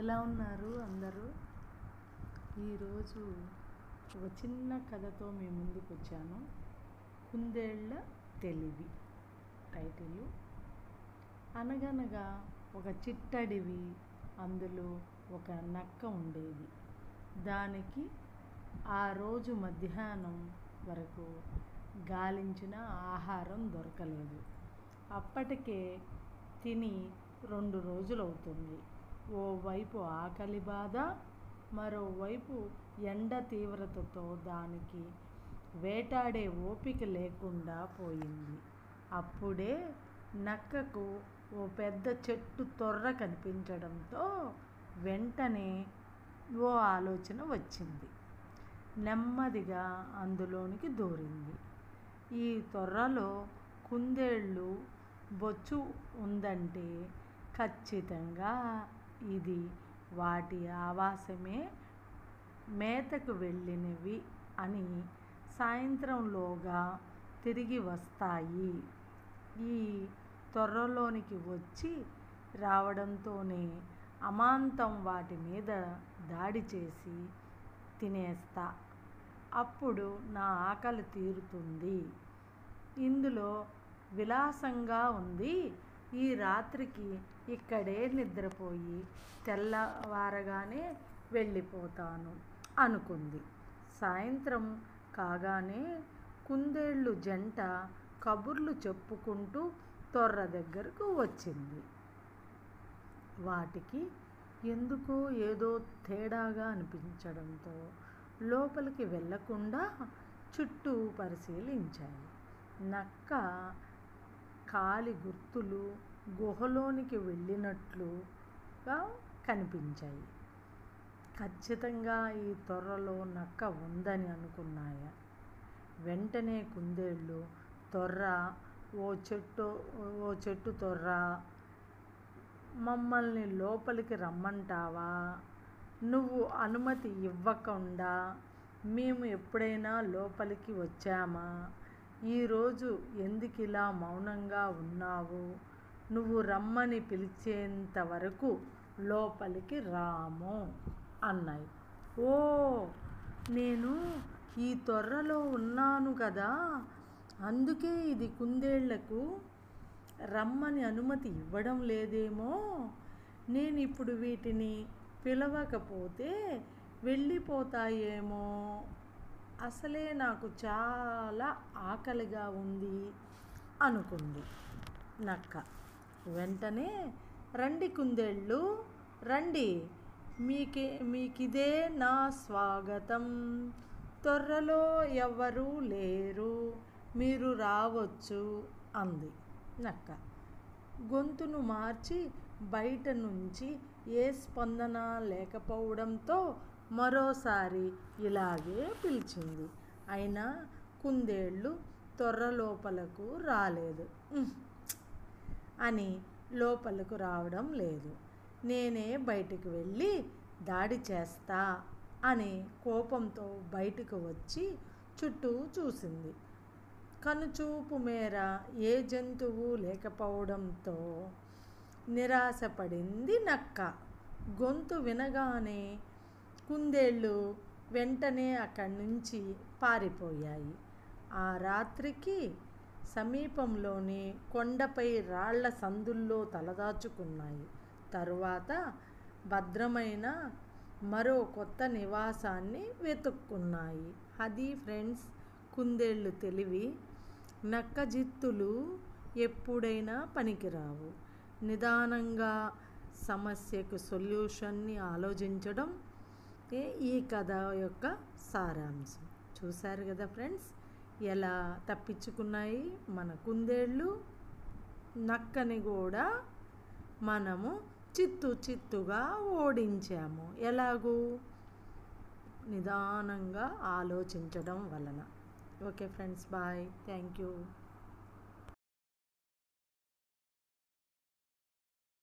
ఎలా ఉన్నారు అందరూ? ఈరోజు ఒక చిన్న కథతో మీ ముందుకు వచ్చాను. కుందేళ్ళ తెలివి టైటిల్. అనగనగా ఒక చిట్టడివి, అందులో ఒక నక్క ఉండేది. దానికి ఆ రోజు మధ్యాహ్నం వరకు గాలించిన ఆహారం దొరకలేదు. అప్పటికే తిని 2 రోజులవుతుంది. ఓవైపు ఆకలి బాధ, మరోవైపు ఎండ తీవ్రతతో దానికి వేటాడే ఓపిక లేకుండా పోయింది. అప్పుడే నక్కకు ఓ పెద్ద చెట్టు తొర్ర కనిపించడంతో వెంటనే ఓ ఆలోచన వచ్చింది. నెమ్మదిగా అందులోనికి దూరింది. ఈ తొర్రలో కుందేళ్ళు బొచ్చు ఉందంటే ఖచ్చితంగా ఇది వాటి ఆవాసమే, మేతకు వెళ్ళినవి అని సాయంత్రంలోగా తిరిగి వస్తాయి. ఈ తొర్రలోనికి వచ్చి రావడంతోనే అమాంతం వాటి మీద దాడి చేసి తినేస్తా. అప్పుడు నా ఆకలి తీరుతుంది. ఇందులో విలాసంగా ఉంది. ఈ రాత్రికి ఇక్కడే నిద్రపోయి తెల్లవారగానే వెళ్ళిపోతాను అనుకుంది. సాయంత్రం కాగానే కుందేళ్ళు జంట కబుర్లు చెప్పుకుంటూ తొర్ర దగ్గరకు వచ్చింది. వాటికి ఎందుకో ఏదో తేడాగా అనిపించడంతో లోపలికి వెళ్ళకుండా చుట్టూ పరిశీలించాయి. నక్క కాలి గుర్తులు గుహలోనికి వెళ్ళినట్లుగా కనిపించాయి. ఖచ్చితంగా ఈ తొర్రలో నక్క ఉందని అనుకున్నాయి. వెంటనే కుందేళ్ళు, తొర్ర, ఓ చెట్టు తొర్ర, మమ్మల్ని లోపలికి రమ్మంటావా? నువ్వు అనుమతి ఇవ్వకుండా మేము ఎప్పుడైనా లోపలికి వచ్చామా? ఈరోజు ఎందుకిలా మౌనంగా ఉన్నావు? నువ్వు రమ్మని పిలిచేంత వరకు లోపలికి రాము అన్నాయి. ఓ, నేను ఈ తొర్రలో ఉన్నాను కదా, అందుకే ఇది కుందేళ్లకు రమ్మని అనుమతి ఇవ్వడం లేదేమో. నేను ఇప్పుడు వీటిని పిలవకపోతే వెళ్ళిపోతాయేమో. అసలే నాకు చాలా ఆకలిగా ఉంది అనుకుంది నక్క. వెంటనే, రండి కుందేళ్ళు, రండి, మీకిదే నా స్వాగతం. తొర్రలో ఎవరూ లేరు, మీరు రావచ్చు అంది నక్క. గొంతును మార్చి బయట నుంచి ఏ స్పందన లేకపోవడంతో మరోసారి ఇలాగే పిలిచింది. అయినా కుందేళ్ళు తొర్ర లోపలకు రాలేదు. అని లోపలకు రావడం లేదు. నేనే బయటికి వెళ్ళి దాడి చేస్తా అని కోపంతో బయటకు వచ్చి చుట్టూ చూసింది. కనుచూపు మేర ఏ జంతువు లేకపోవడంతో నిరాశపడింది నక్క. గొంతు వినగానే కుందేళ్ళు వెంటనే అక్కడి నుంచి పారిపోయాయి. ఆ రాత్రికి సమీపంలోని కొండపై రాళ్ల సందుల్లో తలదాచుకున్నాయి. తరువాత భద్రమైన మరో కొత్త నివాసాన్ని వెతుక్కున్నాయి. అది ఫ్రెండ్స్, కుందేళ్ళు తెలివి. నక్క జిత్తులు ఎప్పుడైనా పనికిరావు. నిదానంగా సమస్యకు సొల్యూషన్ని ఆలోచించడం ఈ కథ యొక్క సారాంశం. చూశారు కదా ఫ్రెండ్స్, ఎలా తప్పించుకున్నాయి మన కుందేళ్ళు. నక్కని కూడా మనము చిత్తుగా ఓడించాము. ఎలాగూ? నిదానంగా ఆలోచించడం వలన. Okay friends, bye, thank you.